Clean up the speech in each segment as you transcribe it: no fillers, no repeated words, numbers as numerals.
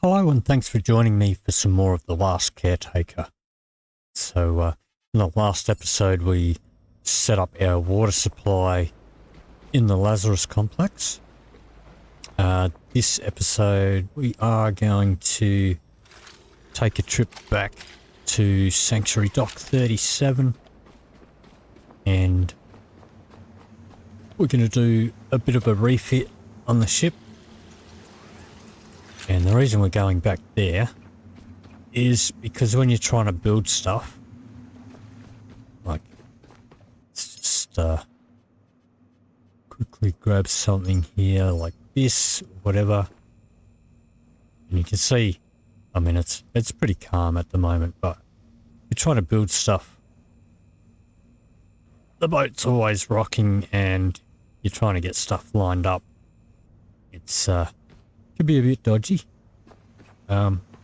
Hello and thanks for joining me for some more of The Last Caretaker. So in the last episode we set up our water supply in the Lazarus Complex. This episode we are going to take a trip back to Sanctuary Dock 37 and we're going to do a bit of a refit on the ship. And the reason we're going back there is because when you're trying to build stuff, like, let's just quickly grab something here like this, whatever. And you can see, I mean, it's pretty calm at the moment, but you're trying to build stuff. The boat's always rocking and you're trying to get stuff lined up. It's could be a bit dodgy.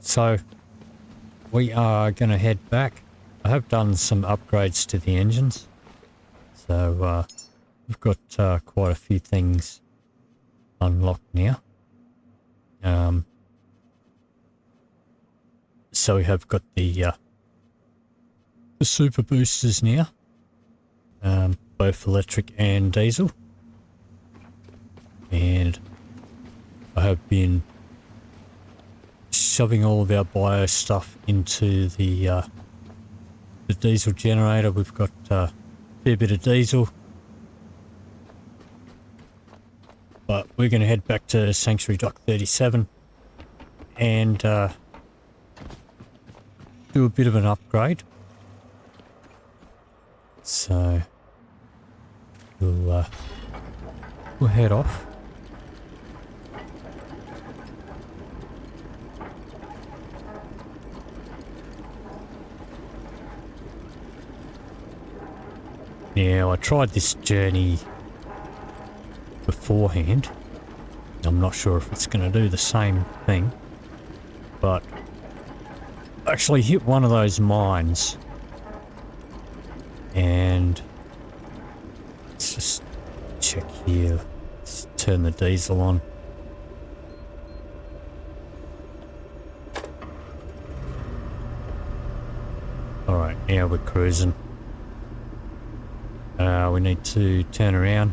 So we are going to head back. I have done some upgrades to the engines. So we've got quite a few things unlocked now. So we have got the super boosters now, both electric and diesel. And I have been shoving all of our bio stuff into the diesel generator. We've got a fair bit of diesel, but we're going to head back to Sanctuary Dock 37 and do a bit of an upgrade. So we'll head off. Now, I tried this journey beforehand. I'm not sure if it's going to do the same thing, but I actually hit one of those mines and let's just check here. Let's turn the diesel on. Alright, now we're cruising. We need to turn around.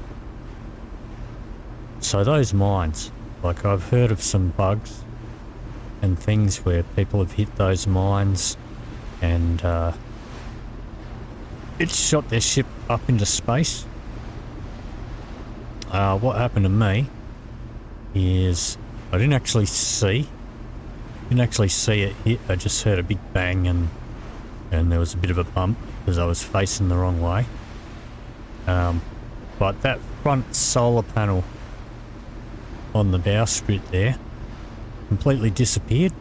So those mines, like I've heard of some bugs and things where people have hit those mines and it shot their ship up into space. What happened to me is I didn't actually see it hit. I just heard a big bang and there was a bit of a bump because I was facing the wrong way. But that front solar panel on the bowsprit there completely disappeared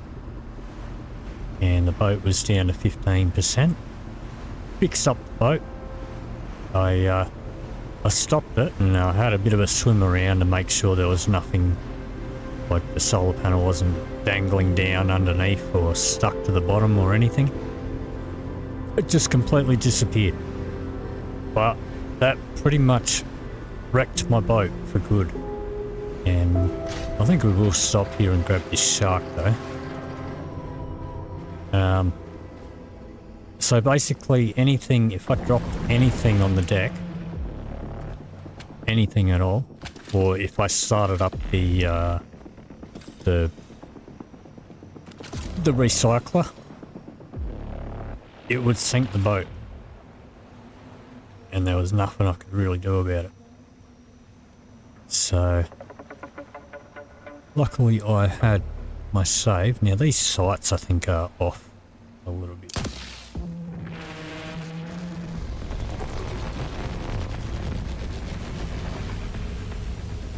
and the boat was down to 15%. Fixed up the boat. I stopped it and I had a bit of a swim around to make sure there was nothing, like the solar panel wasn't dangling down underneath or stuck to the bottom or anything. It just completely disappeared. But that pretty much wrecked my boat for good. And I think we will stop here and grab this shark though. So basically anything, if I dropped anything on the deck, anything at all, or if I started up the recycler, it would sink the boat. And there was nothing I could really do about it. So, luckily I had my save. Now these sights I think are off a little bit.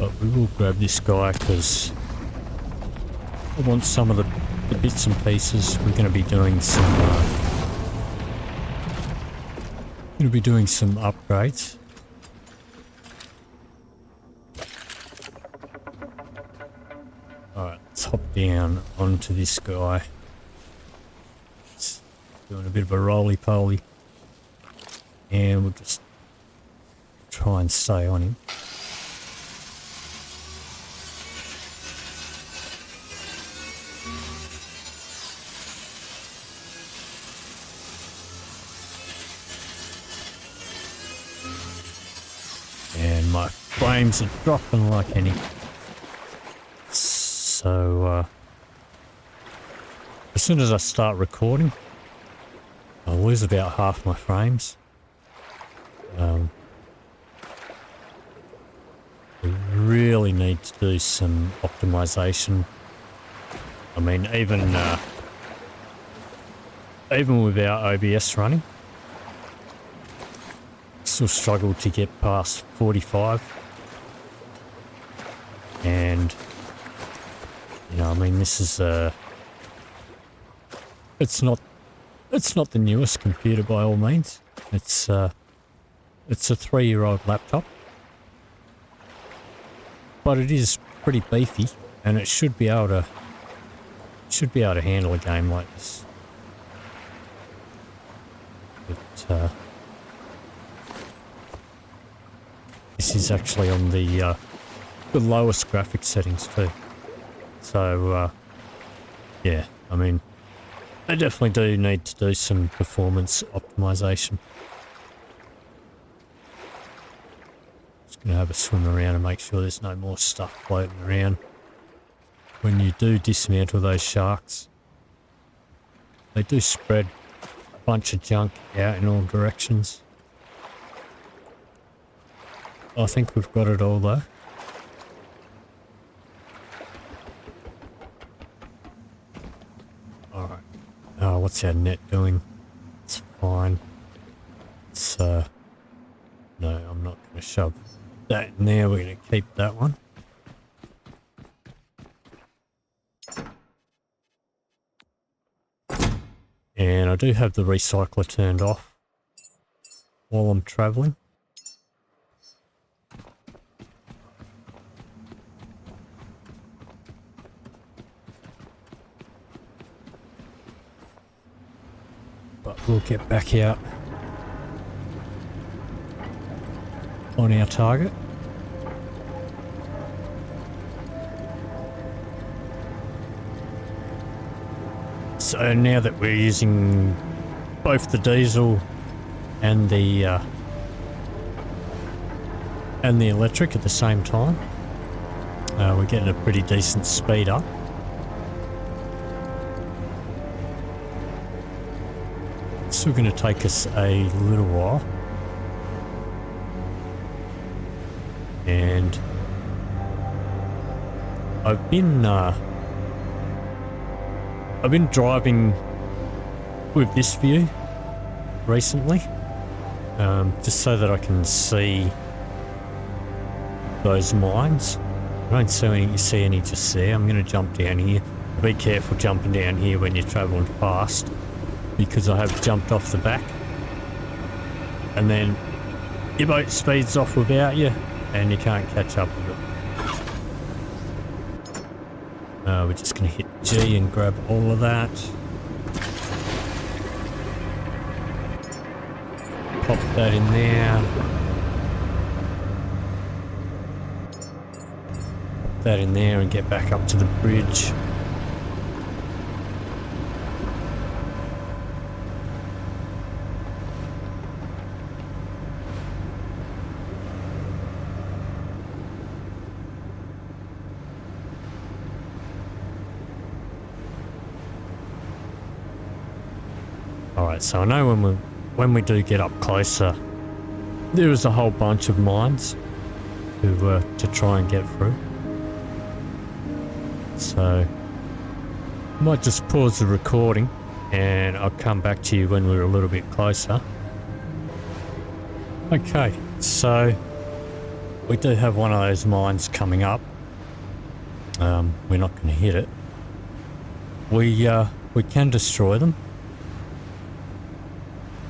But we will grab this guy because I want some of the bits and pieces. We're going to be doing some upgrades. Alright, let's hop down onto this guy. It's doing a bit of a roly-poly. And we'll just try and stay on him. frames are dropping like any. So, as soon as I start recording, I'll lose about half my frames. We really need to do some optimization. I mean, even with our OBS running, still struggle to get past 45. And, you know, I mean, this is it's not the newest computer by all means. It's a 3-year-old laptop, but it is pretty beefy, and it should be able to handle a game like this. But this is actually on the lowest graphics settings too. So yeah, I mean, they definitely do need to do some performance optimization. Just gonna have a swim around and make sure there's no more stuff floating around when you do dismantle those sharks. They do spread a bunch of junk out in all directions. I think we've got it all though. Alright. Oh, what's our net doing? It's fine. It's, no, I'm not going to shove that in there. We're going to keep that one. And I do have the recycler turned off while I'm travelling. But we'll get back out on our target. So now that we're using both the diesel and the electric at the same time, we're getting a pretty decent speed up. It's still going to take us a little while. And I've been driving with this view recently, just so that I can see those mines. I don't see any just there. I'm going to jump down here. Be careful jumping down here when you're travelling fast, because I have jumped off the back and then your boat speeds off without you and you can't catch up with it. We're just going to hit G and grab all of that. Pop that in there. Pop that in there and get back up to the bridge. Alright, so I know when we do get up closer, there is a whole bunch of mines to try and get through. So I might just pause the recording and I'll come back to you when we're a little bit closer. Okay, so we do have one of those mines coming up. We're not going to hit it. We can destroy them.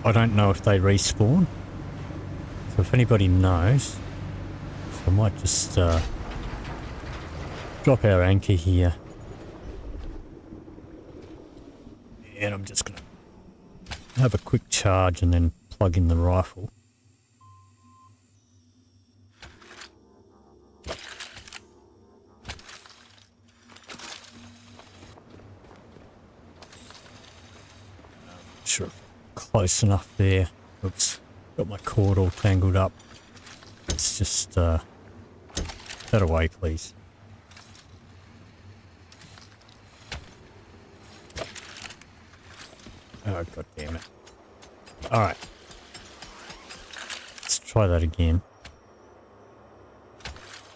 I don't know if they respawn, so if anybody knows, I might just drop our anchor here, and I'm just going to have a quick charge and then plug in the rifle. Sure. Close enough there. Oops, got my cord all tangled up. Let's just that away, please. Oh, god damn it. Alright. Let's try that again.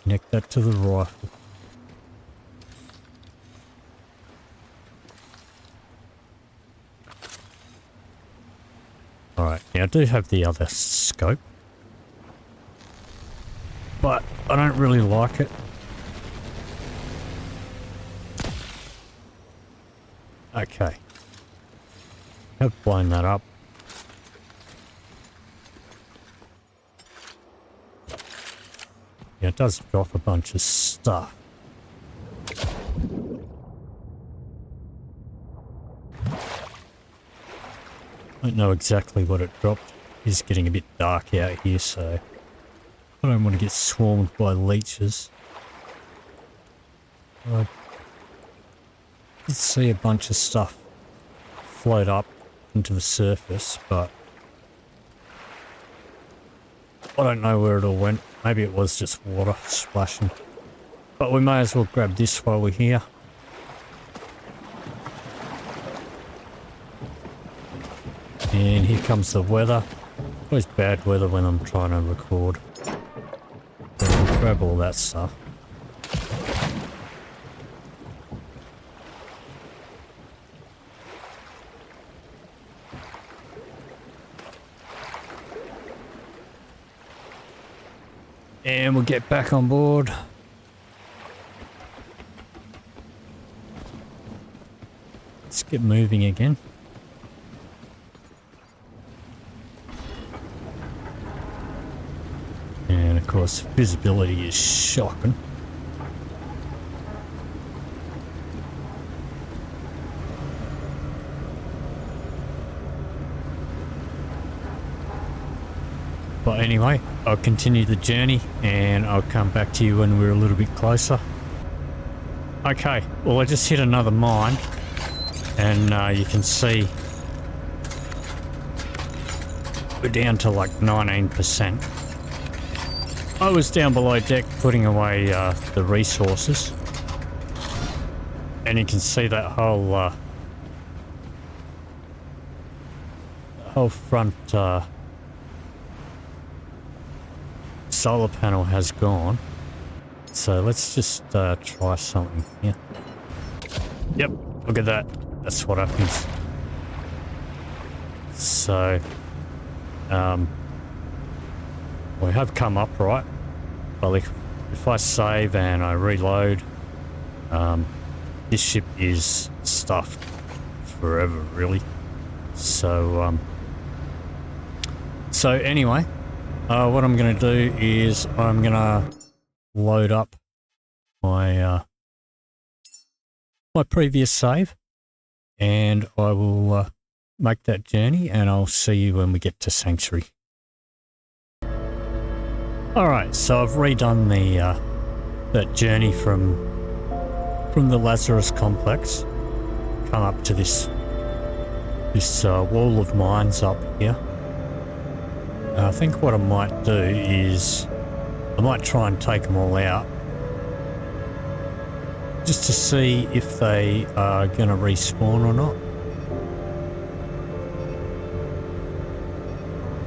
Connect that to the rifle. Alright, now I do have the other scope, but I don't really like it. Okay. I've blown that up. Yeah, it does drop a bunch of stuff. I don't know exactly what it dropped. It's getting a bit dark out here, so I don't want to get swarmed by leeches. I did see a bunch of stuff float up into the surface, but I don't know where it all went. Maybe it was just water splashing. But we may as well grab this while we're here. And here comes the weather. Always bad weather when I'm trying to record. But we'll grab all that stuff. And we'll get back on board. Let's get moving again. And of course, visibility is shocking. But anyway, I'll continue the journey and I'll come back to you when we're a little bit closer. Okay, well I just hit another mine and you can see we're down to like 19%. I was down below deck putting away the resources and you can see that whole front solar panel has gone. So let's just try something here. Yep, look at that. That's what happens. So we have come up right. Well, if I save and I reload, this ship is stuffed forever, really. So anyway, what I'm going to do is I'm going to load up my my previous save, and I will make that journey, and I'll see you when we get to Sanctuary. Alright, so I've redone the that journey from the Lazarus Complex, come up to this wall of mines up here. I think what I might do is I might try and take them all out just to see if they are going to respawn or not.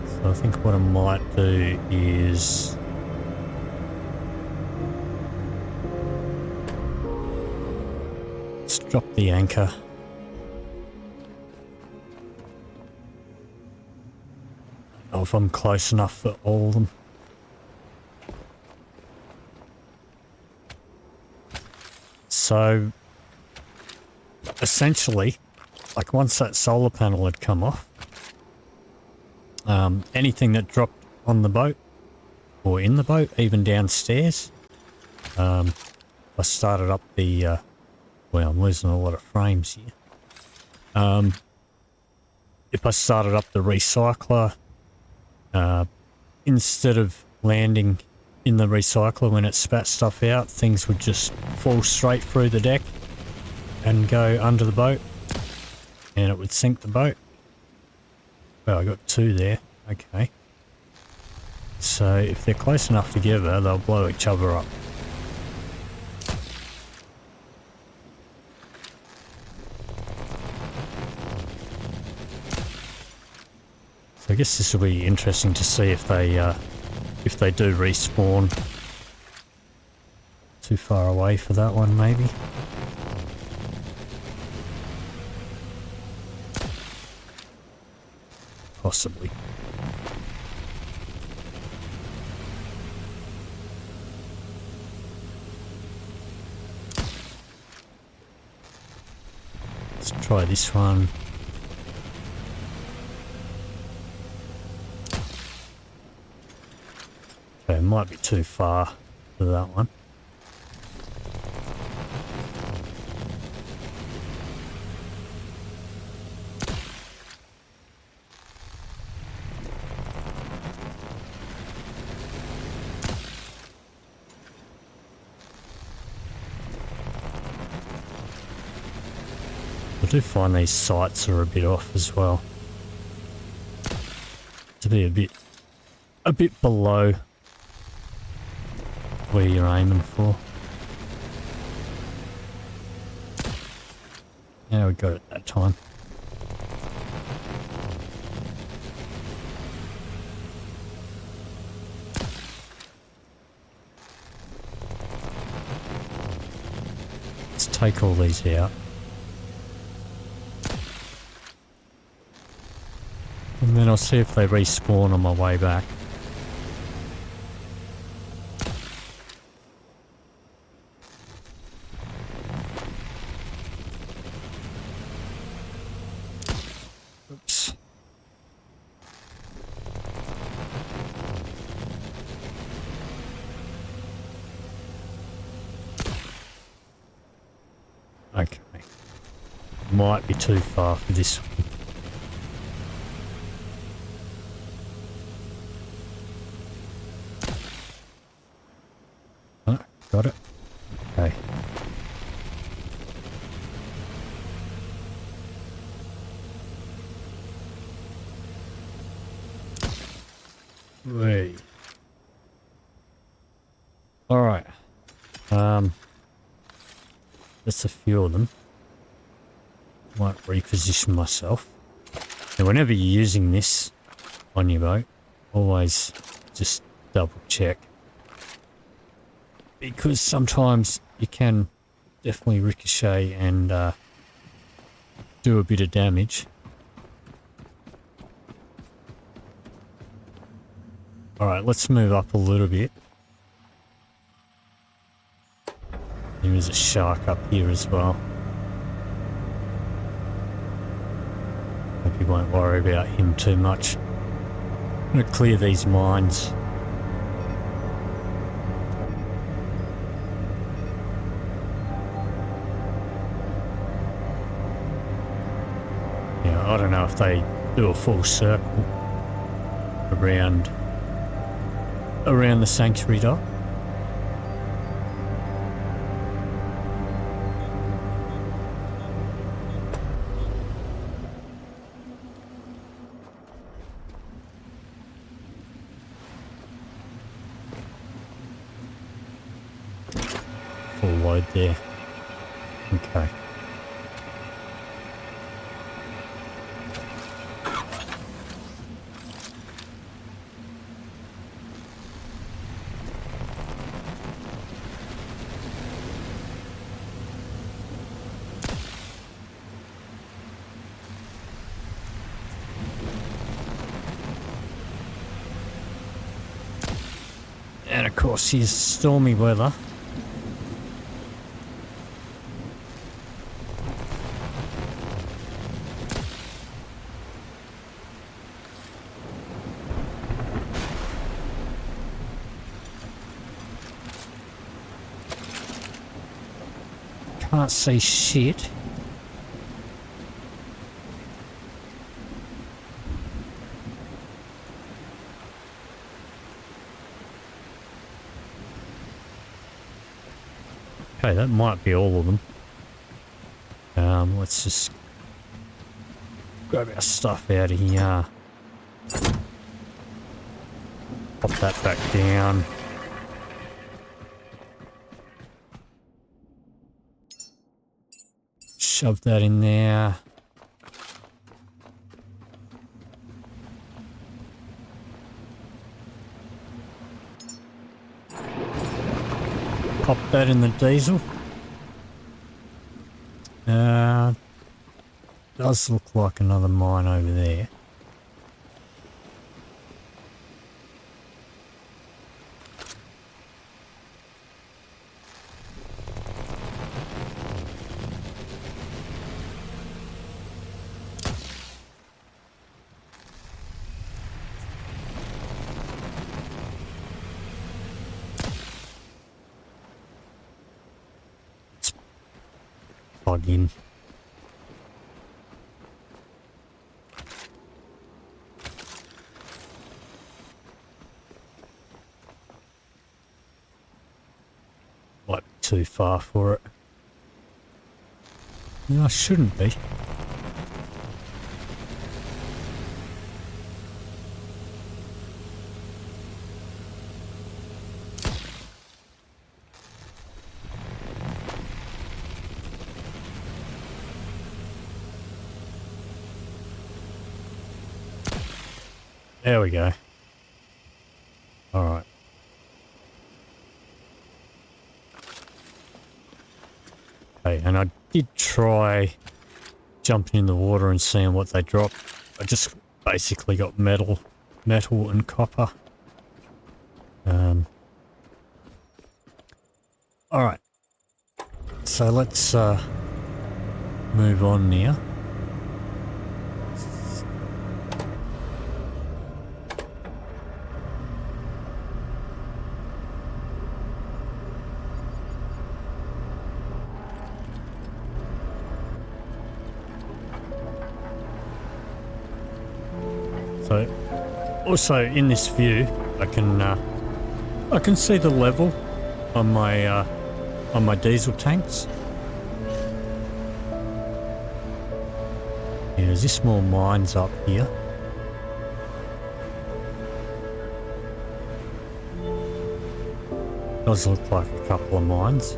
So I think what I might do is let's drop the anchor. I don't know if I'm close enough for all of them. So essentially, like once that solar panel had come off, anything that dropped on the boat or in the boat, even downstairs, I started up the well, I'm losing a lot of frames here. If I started up the recycler, instead of landing in the recycler when it spat stuff out, things would just fall straight through the deck and go under the boat, and it would sink the boat. Well, I got two there. Okay. So if they're close enough together, they'll blow each other up. I guess this will be interesting to see if they do respawn. Too far away for that one, maybe. Possibly. Let's try this one. Okay, it might be too far for that one. I do find these sights are a bit off as well. To be a bit below where you're aiming for. Yeah, we got it that time. Let's take all these out. And then I'll see if they respawn on my way back. Oops. Okay. Might be too far for this one. Got it? Okay. Wait. Alright. That's a few of them. Might reposition myself. Now whenever you're using this on your boat, always just double check. Because sometimes you can definitely ricochet and do a bit of damage. Alright, let's move up a little bit. There is a shark up here as well. Hope you won't worry about him too much. I'm going to clear these mines. I don't know if they do a full circle around the sanctuary dock. Full load there. Okay. And of course, here's stormy weather. Can't see shit. Okay, that might be all of them. Let's just grab our stuff out of here. Pop that back down. Shove that in there. pop that in the diesel. Does look like another mine over there. Plug in. Might be too far for it. No, I shouldn't be. There we go. All right. Okay, and I did try jumping in the water and seeing what they dropped. I just basically got metal and copper. All right. So let's move on now. So, also in this view, I can see the level on my diesel tanks. Yeah, there's this small mines up here. Does look like a couple of mines.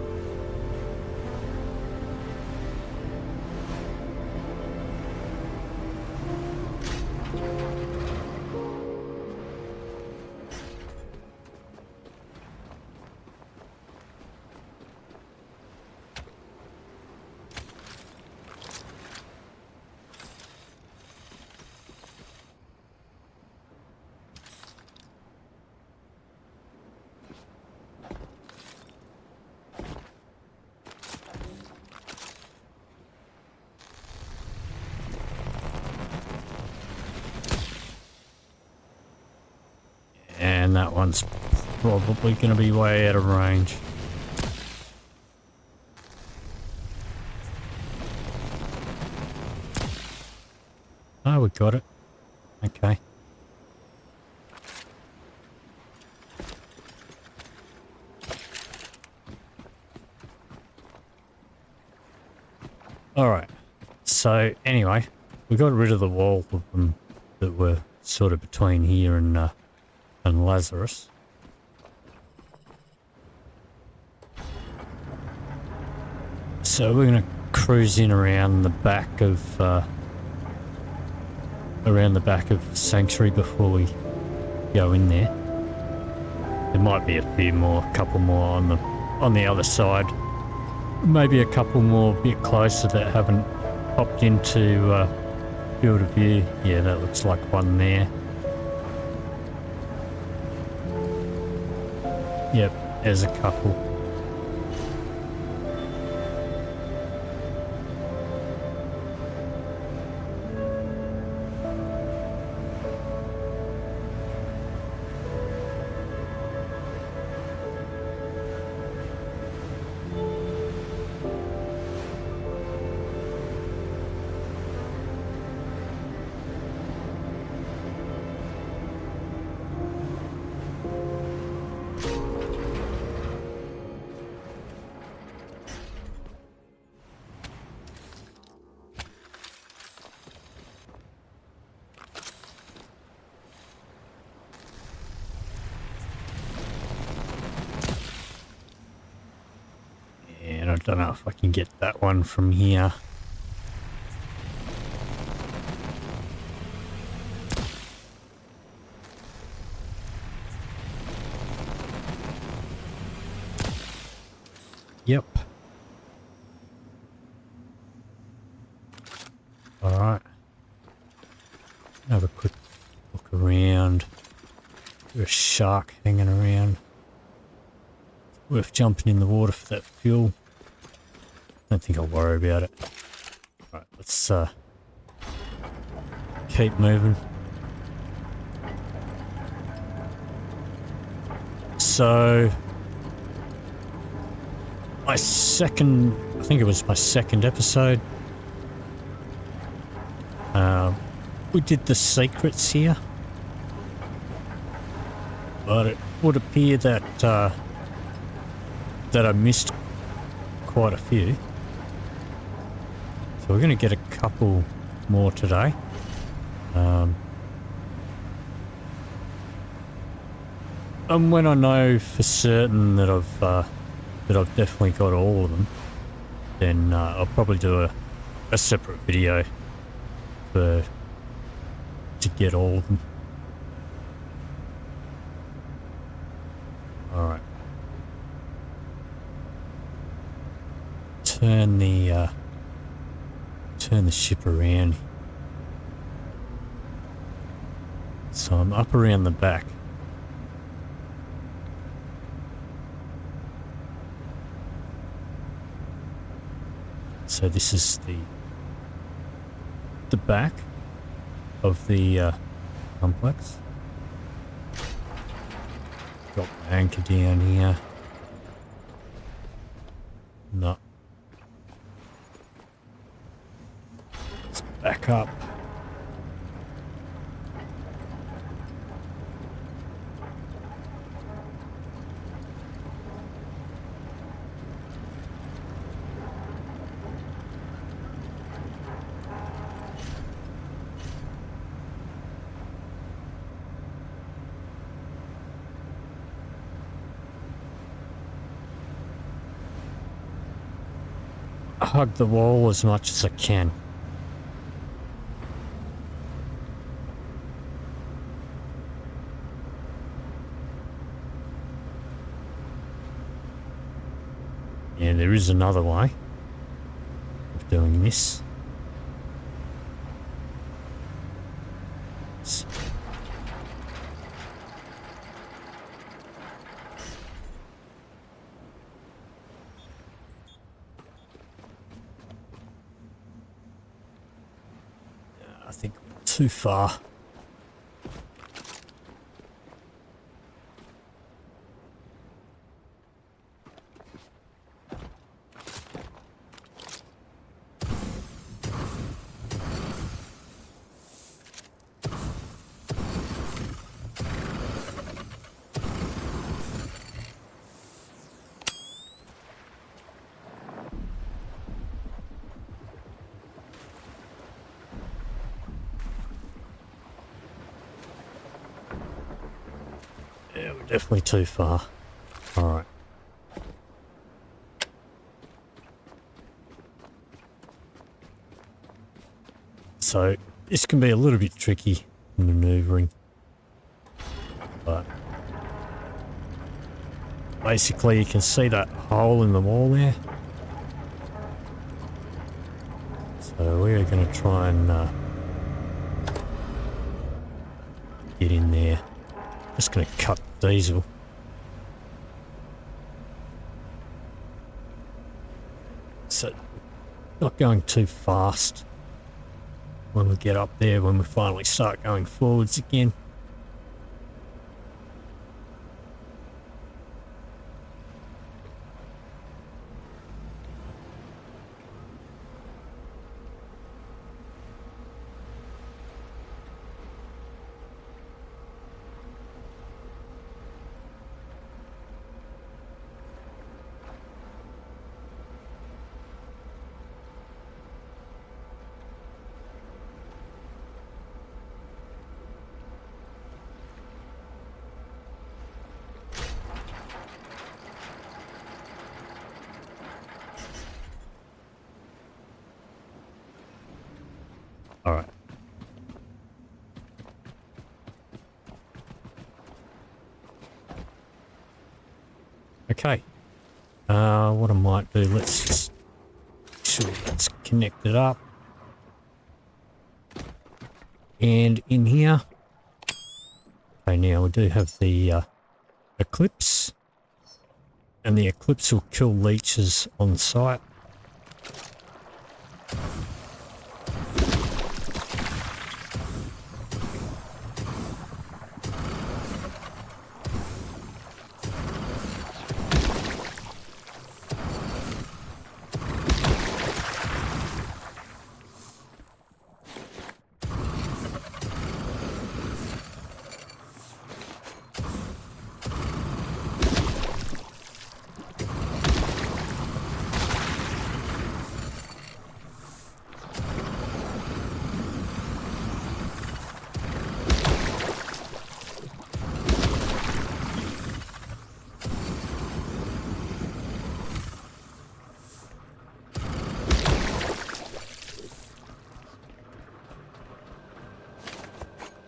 And that one's probably going to be way out of range. Oh, we got it. Okay. Alright. So, anyway, we got rid of the wall of them that were sort of between here and Lazarus. So we're going to cruise in around the back of Sanctuary before we go in there. There might be a couple more on the other side. Maybe a couple more a bit closer that haven't popped into field of view. Yeah, that looks like one there. Yep, there's a couple. And I don't know if I can get that one from here. Yep. Alright. Have a quick look around. There's a shark hanging around. It's worth jumping in the water for that fuel. Don't think I'll worry about it. Alright, let's keep moving. So I think it was my second episode. We did the secrets here, but it would appear that that I missed quite a few. So we're going to get a couple more today. And when I know for certain that I've definitely got all of them, then I'll probably do a separate video to get all of them. Alright. Turn the ship around. So I'm up around the back. So this is the back of the complex. Drop the anchor down here. No. Let's back up. Hug the wall as much as I can. And there is another way of doing this. I think too far. Yeah, we're definitely too far. Alright. So, this can be a little bit tricky maneuvering. But basically you can see that hole in the wall there. So we're going to try and get in there. Just going to cut the diesel. So, not going too fast when we get up there, when we finally start going forwards again. Alright. Okay. What I might do, let's just sure it's connected up. And in here, okay, now we do have the eclipse, and the eclipse will kill leeches on site.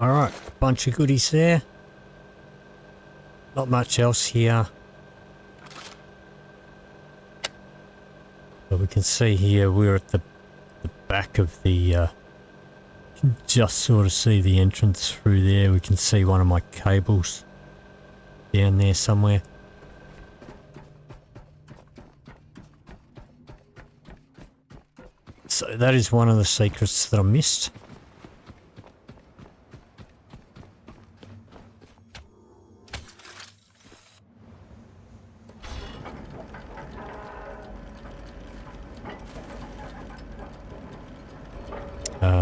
Alright, bunch of goodies there. Not much else here. But we can see here we're at the back of the... you can just sort of see the entrance through there. We can see one of my cables down there somewhere. So that is one of the secrets that I missed.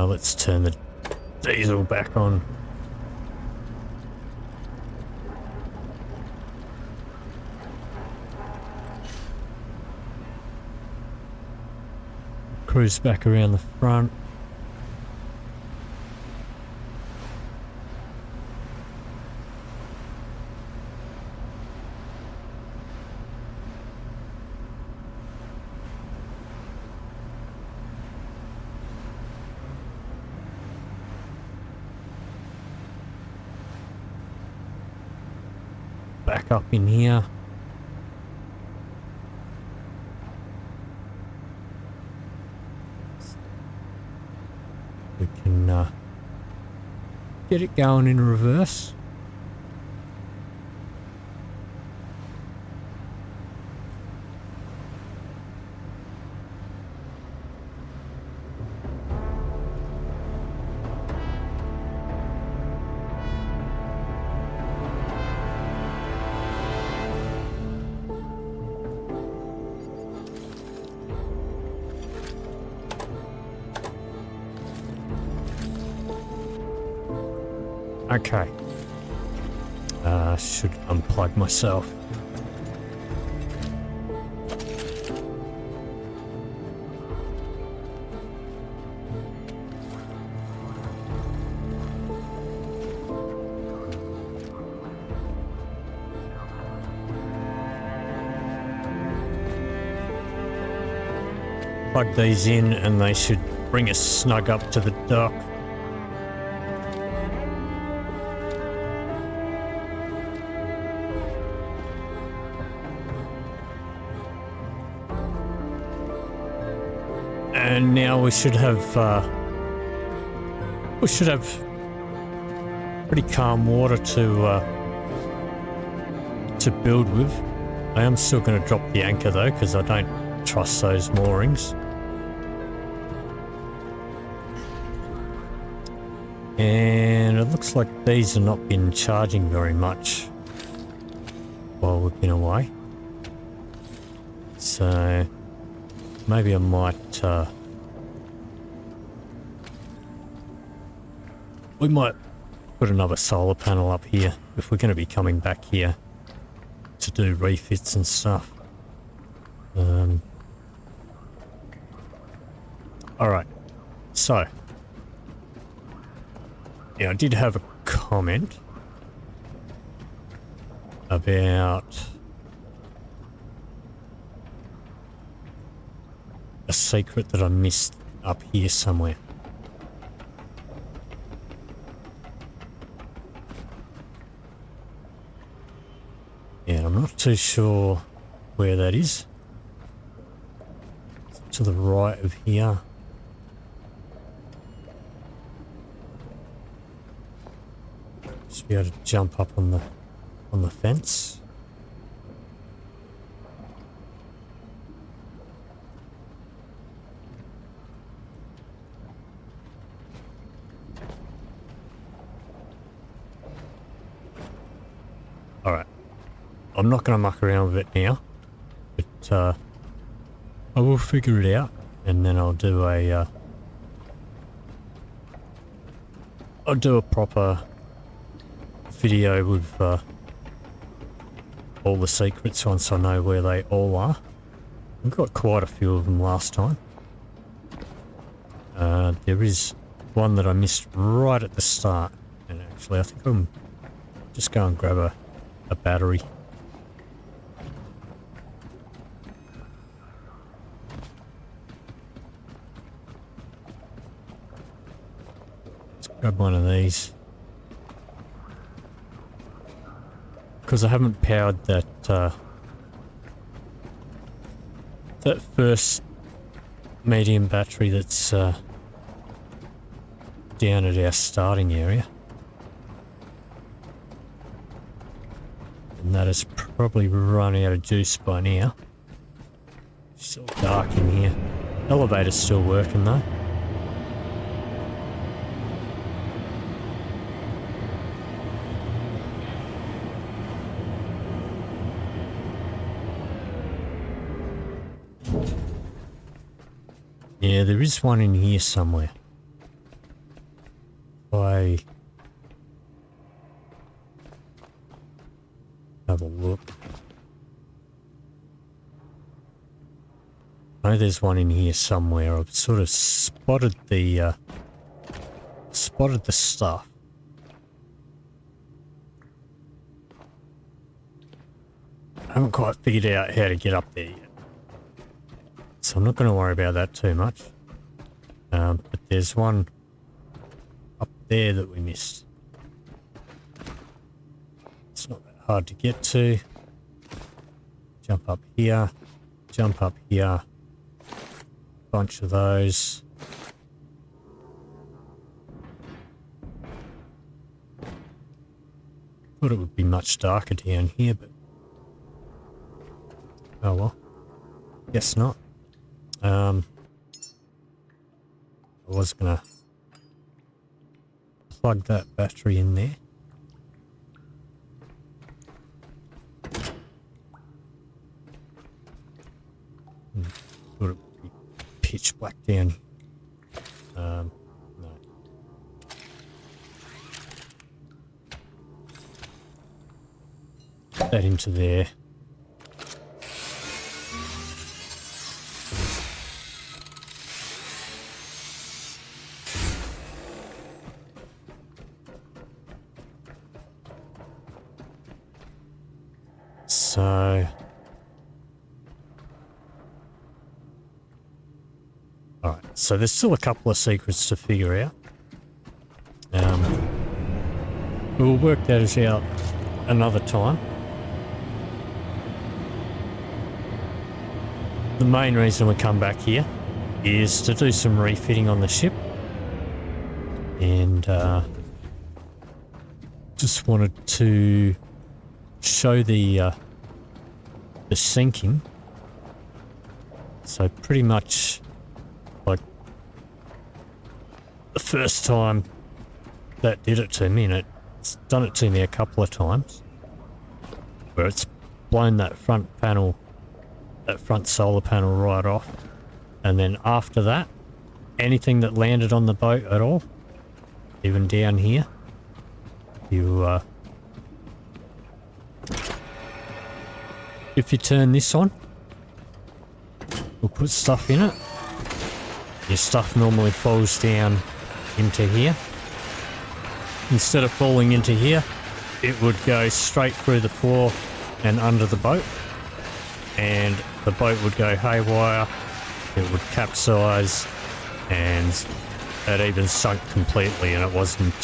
Let's turn the diesel back on. Cruise back around the front. Back up in here. We can get it going in reverse. Okay. Should unplug myself. Plug these in and they should bring us snug up to the dock. And now we should have pretty calm water to build with. I am still going to drop the anchor though, because I don't trust those moorings. And it looks like these have not been charging very much while we've been away. So maybe I might we might put another solar panel up here if we're going to be coming back here to do refits and stuff. Alright, so yeah, I did have a comment about a secret that I missed up here somewhere. And I'm not too sure where that is. to the right of here. Just be able to jump up on the fence. Alright. I'm not going to muck around with it now, but I will figure it out, and then I'll do a proper video with all the secrets once I know where they all are. I've got quite a few of them last time. There is one that I missed right at the start, and actually I think I'm just go and grab a battery. Let's grab one of these. Because I haven't powered that that first medium battery that's down at our starting area. And that has probably run out of juice by now. It's still dark in here. Elevator's still working though. Yeah, there is one in here somewhere. I have a look. I know there's one in here somewhere. I've sort of spotted the stuff. I haven't quite figured out how to get up there yet. So I'm not going to worry about that too much. But there's one up there that we missed. It's not that hard to get to. Jump up here. Jump up here. Bunch of those. Thought it would be much darker down here, but oh well. Guess not. I was gonna plug that battery in there. Thought it would be pitch black down here. No. Put that into there. So, alright, so there's still a couple of secrets to figure out. We'll work those out another time. The main reason we come back here is to do some refitting on the ship. And just wanted to show the sinking. So pretty much like the first time that did it to me, and it's done it to me a couple of times, where it's blown that front panel, that front solar panel right off. And then after that, anything that landed on the boat at all, even down here, if you turn this on, we'll put stuff in it. Your stuff normally falls down into here. Instead of falling into here, it would go straight through the floor and under the boat. And the boat would go haywire, it would capsize, and it even sunk completely, and it wasn't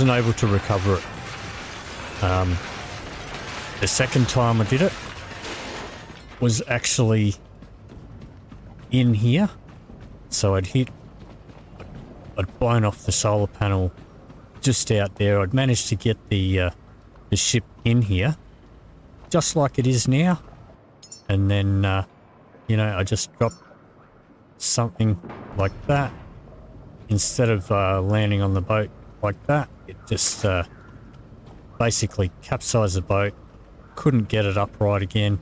able to recover it. The second time I did it was actually in here. So I'd blown off the solar panel just out there. I'd managed to get the ship in here, just like it is now. And then, you know, I just dropped something like that. Instead of landing on the boat like that, it just basically capsized the boat, couldn't get it upright again,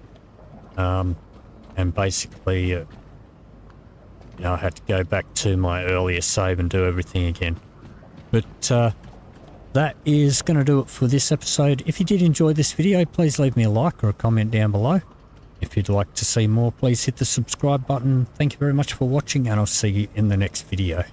and basically, you know, I had to go back to my earlier save and do everything again. But that is going to do it for this episode. If you did enjoy this video, please leave me a like or a comment down below. If you'd like to see more, please hit the subscribe button. Thank you very much for watching, and I'll see you in the next video.